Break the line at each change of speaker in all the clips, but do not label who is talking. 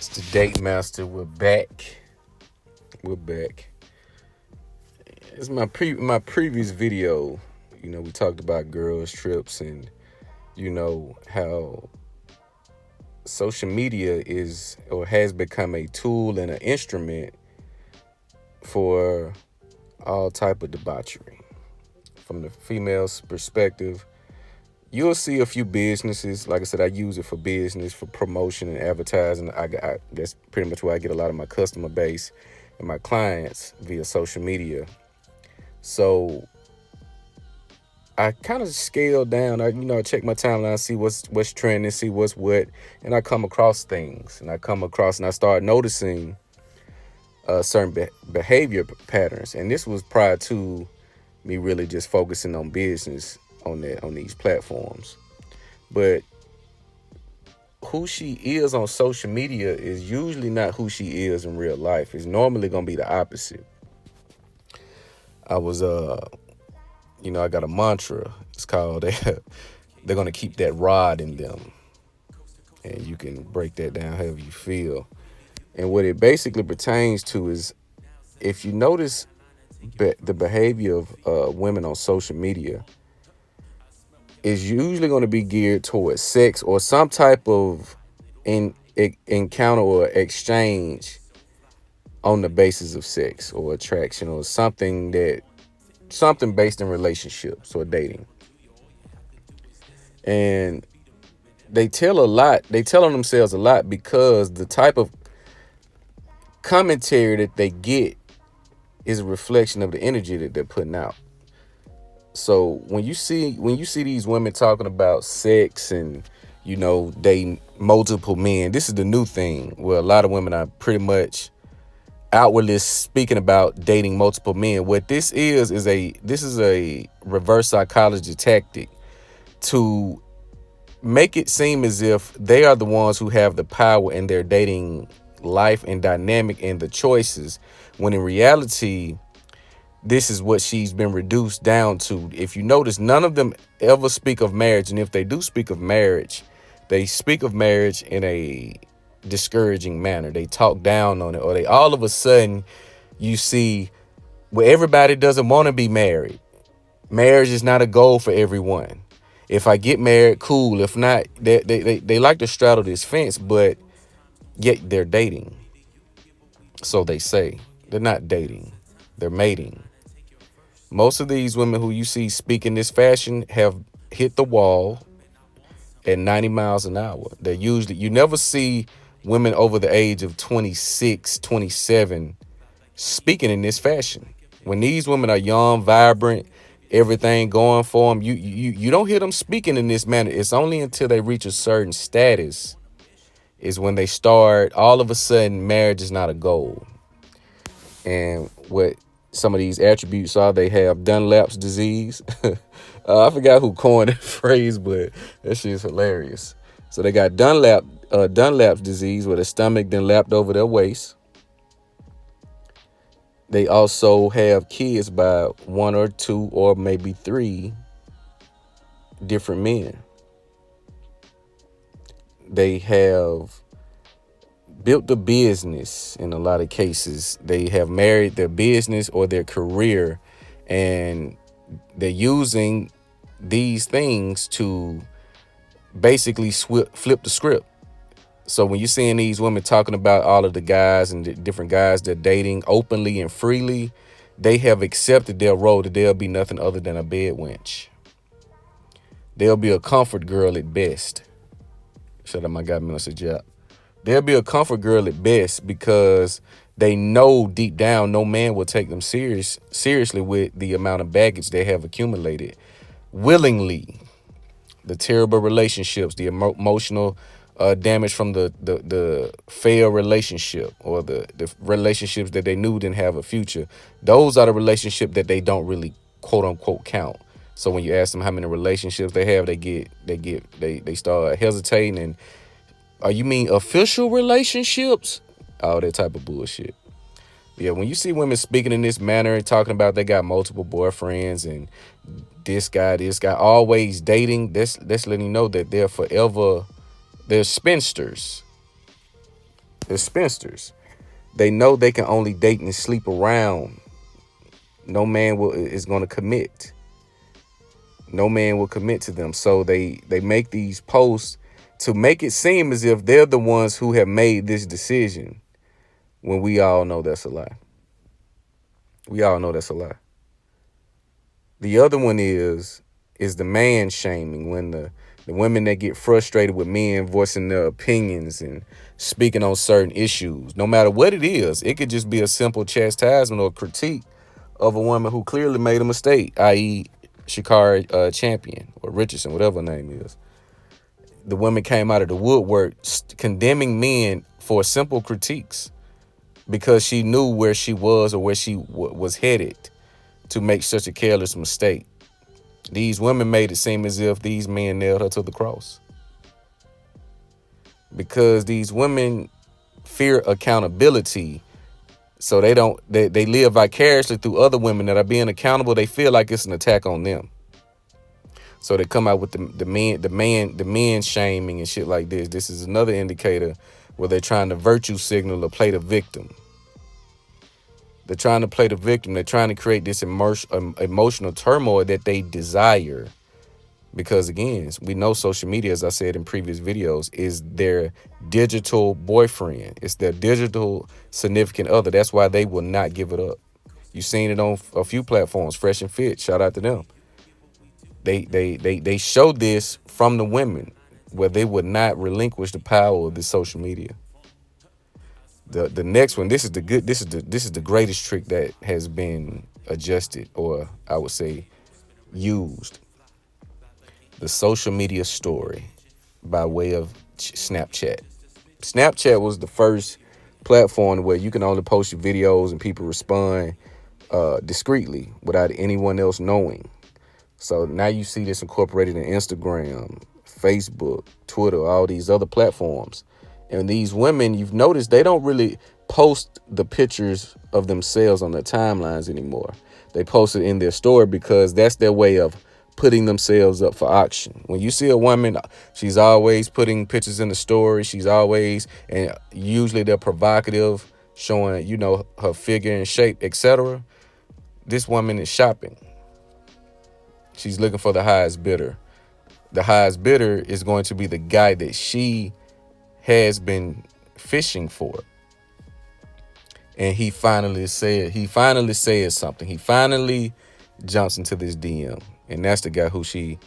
It's the Date Master. We're back. We're back. It's my previous video. We talked about girls trips and how social media is or has become a tool and an instrument for all type of debauchery. From the female's perspective, you'll see a few businesses. Like I said, I use it for business, for promotion and advertising. That's pretty much where I get a lot of my customer base and my clients via social media. So I kind of scale down. I check my timeline, see what's trending, see what's what, and I come across things, and I start noticing certain behavior patterns. And this was prior to me really just focusing on business on these platforms. But who she is on social media is usually not who she is in real life. It's normally gonna be the opposite. I was I got a mantra. It's called they're gonna keep that rod in them. And you can break that down however you feel. And what it basically pertains to is if you notice the behavior of women on social media is usually going to be geared towards sex or some type of encounter or exchange on the basis of sex or attraction or something based in relationships or dating. And they tell a lot. They tell on themselves a lot because the type of commentary that they get is a reflection of the energy that they're putting out. So when you see these women talking about sex and dating multiple men, this is the new thing where a lot of women are pretty much outwardly speaking about dating multiple men. What this is a reverse psychology tactic to make it seem as if they are the ones who have the power in their dating life and dynamic and the choices, when in reality this is what she's been reduced down to. If you notice, none of them ever speak of marriage. And if they do speak of marriage, they speak of marriage in a discouraging manner. They talk down on it, or they all of a sudden you see where everybody doesn't want to be married. Marriage is not a goal for everyone. If I get married, cool. If not, they like to straddle this fence, but yet they're dating. So they say. They're not dating. They're mating. Most of these women who you see speak in this fashion have hit the wall at 90 miles an hour. You never see women over the age of 26, 27 speaking in this fashion. When these women are young, vibrant, everything going for them, you don't hear them speaking in this manner. It's only until they reach a certain status is when they start, all of a sudden, marriage is not a goal. And what some of these attributes are, they have Dunlap's disease. I forgot who coined the phrase, but that shit is hilarious. So they got Dunlap's disease, where the stomach then lapped over their waist. They also have kids by one or two or maybe three different men. They have built the business in a lot of cases. They have married their business or their career, and they're using these things to basically flip the script. So when you're seeing these women talking about all of the guys and the different guys they're dating openly and freely, they have accepted their role that they'll be nothing other than a bed wench. They'll be a comfort girl at best. Shout out my guy, Minister Jap. They'll be a comfort girl at best because they know deep down no man will take them seriously with the amount of baggage they have accumulated willingly. The terrible relationships, the emotional damage from the failed relationship, or the relationships that they knew didn't have a future. Those are the relationships that they don't really quote unquote count. So when you ask them how many relationships they have, they start hesitating and, oh, you mean official relationships? All that type of bullshit. Yeah, when you see women speaking in this manner and talking about they got multiple boyfriends and this guy, always dating, that's letting you know that they're spinsters. They're spinsters. They know they can only date and sleep around. No man is going to commit. No man will commit to them. So they make these posts to make it seem as if they're the ones who have made this decision, when we all know that's a lie. We all know that's a lie. The other one is the man shaming, when the women that get frustrated with men voicing their opinions and speaking on certain issues, no matter what it is. It could just be a simple chastisement or critique of a woman who clearly made a mistake, i.e., Shakari Champion or Richardson, whatever her name is. The women came out of the woodwork condemning men for simple critiques because she knew where she was or where she was headed to make such a careless mistake. These women made it seem as if these men nailed her to the cross, because these women fear accountability. So they live vicariously through other women that are being accountable. They feel like it's an attack on them. So they come out with the men shaming and shit like this. This is another indicator where they're trying to virtue signal or play the victim. They're trying to play the victim. They're trying to create this emotional turmoil that they desire. Because again, we know social media, as I said in previous videos, is their digital boyfriend. It's their digital significant other. That's why they will not give it up. You've seen it on a few platforms. Fresh and Fit, shout out to them. They show this from the women, where they would not relinquish the power of the social media. The next one, this is the greatest trick that has been adjusted, or I would say used. The social media story by way of Snapchat. Snapchat was the first platform where you can only post your videos and people respond discreetly without anyone else knowing. So now you see this incorporated in Instagram, Facebook, Twitter, all these other platforms. And these women, you've noticed, they don't really post the pictures of themselves on their timelines anymore. They post it in their story because that's their way of putting themselves up for auction. When you see a woman, she's always putting pictures in the story. She's always, and usually they're provocative, showing, her figure and shape, etc. This woman is shopping. She's looking for the highest bidder. The highest bidder is going to be the guy that she has been fishing for. And he finally says something. He finally jumps into this DM. And that's the guy who she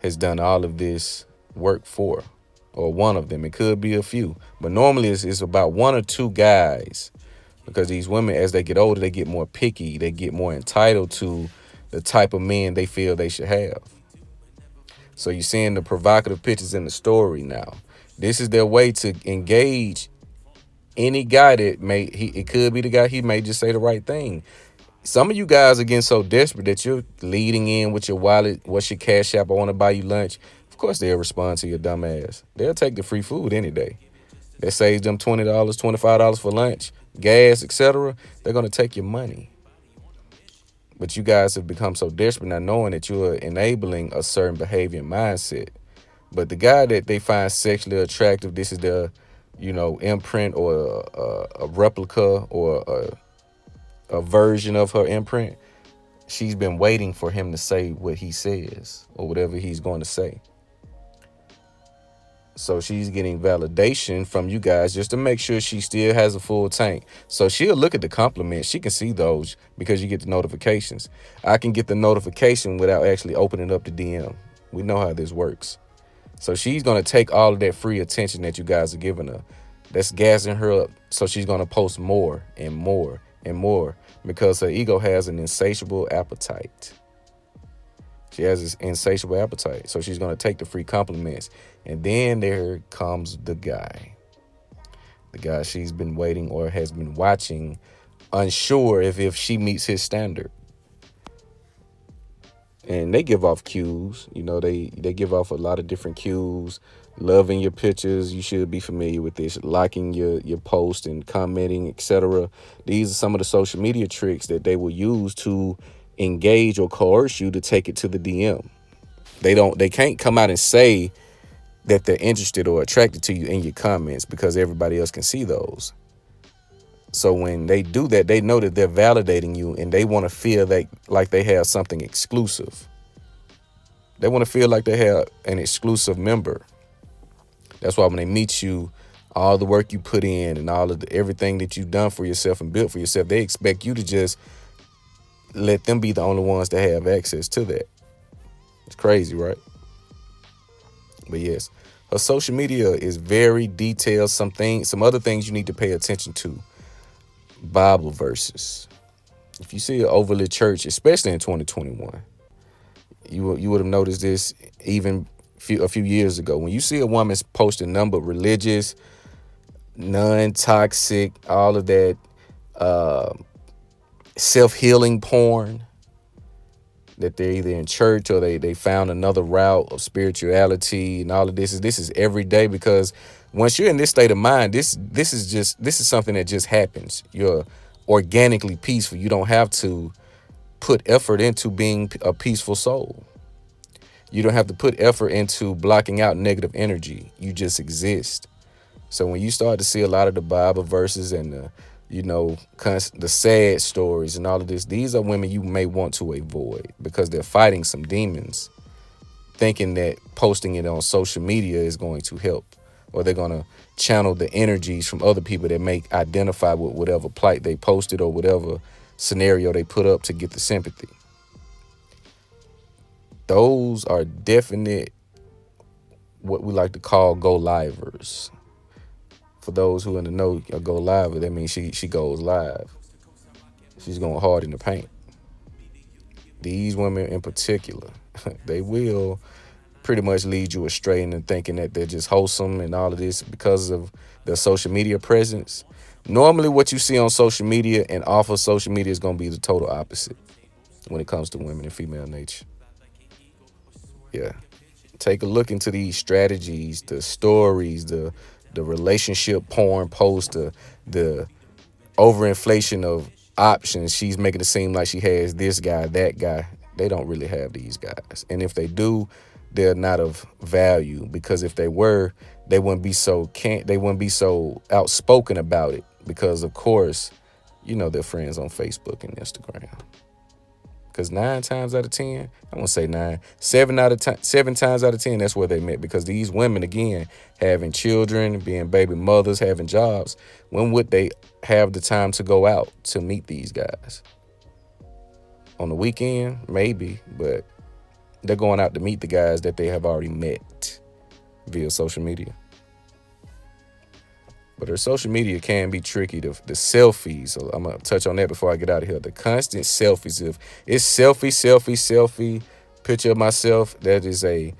has done all of this work for. Or one of them. It could be a few. But normally it's about one or two guys. Because these women, as they get older, they get more picky. They get more entitled to the type of men they feel they should have. So you're seeing the provocative pictures in the story now. This is their way to engage any guy that it could be the guy, he may just say the right thing. Some of you guys are getting so desperate that you're leading in with your wallet. What's your cash app? I want to buy you lunch. Of course they'll respond to your dumb ass. They'll take the free food any day. That saves them $20, $25 for lunch, gas, etc. They're going to take your money. But you guys have become so desperate not knowing that you're enabling a certain behavior and mindset. But the guy that they find sexually attractive, this is their, imprint or a replica or a version of her imprint. She's been waiting for him to say what he says or whatever he's going to say. So she's getting validation from you guys just to make sure she still has a full tank. So she'll look at the compliments. She can see those because you get the notifications. I can get the notification without actually opening up the DM. We know how this works. So she's going to take all of that free attention that you guys are giving her. That's gassing her up. So she's going to post more and more and more because her ego has an insatiable appetite. She has this insatiable appetite. So she's going to take the free compliments. And then there comes the guy. The guy she's been waiting or has been watching, unsure if she meets his standard. And they give off cues. They give off a lot of different cues. Loving your pictures. You should be familiar with this. Liking your post and commenting, etc. These are some of the social media tricks that they will use to engage or coerce you to take it to the DM. They can't come out and say that they're interested or attracted to you in your comments because everybody else can see those. So when they do that, they know that they're validating you and they want to feel like they have something exclusive. They want to feel like they have an exclusive member. That's why when they meet you, all the work you put in and all of everything that you've done for yourself and built for yourself, they expect you to just let them be the only ones that have access to that. It's crazy, right? But yes, her social media is very detailed. Some other things you need to pay attention to. Bible verses. If you see an overly church, especially in 2021, you would have noticed this even a few years ago. When you see a woman posting number religious, non-toxic, all of that uh, self-healing porn, that they're either in church or they found another route of spirituality and all of this is every day, because once you're in this state of mind, this is something that just happens. You're organically peaceful. You don't have to put effort into being a peaceful soul. You don't have to put effort into blocking out negative energy. You just exist. So when you start to see a lot of the Bible verses and the sad stories and all of this, these are women you may want to avoid because they're fighting some demons, thinking that posting it on social media is going to help, or they're going to channel the energies from other people that may identify with whatever plight they posted or whatever scenario they put up to get the sympathy. Those are definite what we like to call go-livers. For those who in the know, a go-liver, that means she goes live. She's going hard in the paint. These women in particular, they will pretty much lead you astray into thinking that they're just wholesome and all of this because of their social media presence. Normally what you see on social media and off of social media is going to be the total opposite when it comes to women and female nature. Yeah. Take a look into these strategies, the stories, the relationship porn post, the overinflation of options. She's making it seem like she has this guy, that guy. They don't really have these guys. And if they do, they're not of value, because if they were, they wouldn't be so outspoken about it, because of course, they're friends on Facebook and Instagram. Because 9 times out of 10, I won't say nine, 7 times out of 10, that's where they met. Because these women, again, having children, being baby mothers, having jobs, when would they have the time to go out to meet these guys? On the weekend, maybe, but they're going out to meet the guys that they have already met via social media. But her social media can be tricky. The selfies, so I'm going to touch on that before I get out of here. The constant selfies. If it's selfie, picture of myself, that is a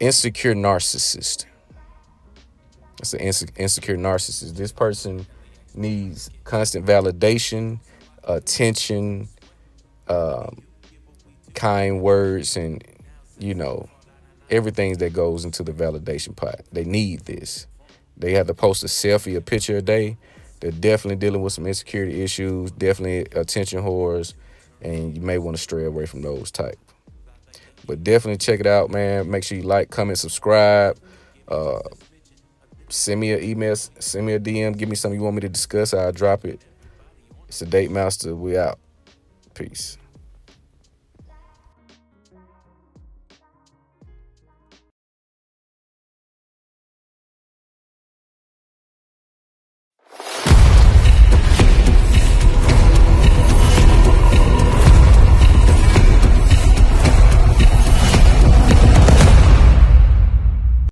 insecure narcissist. It's an insecure narcissist. This person needs constant validation, attention, kind words, and, everything that goes into the validation pot. They need this. They have to post a selfie, a picture a day. They're definitely dealing with some insecurity issues, definitely attention whores, and you may want to stray away from those type. But definitely check it out, man. Make sure you like, comment, subscribe. Send me an email, send me a DM, give me something you want me to discuss. I'll drop it. It's the Date Master. We out. Peace.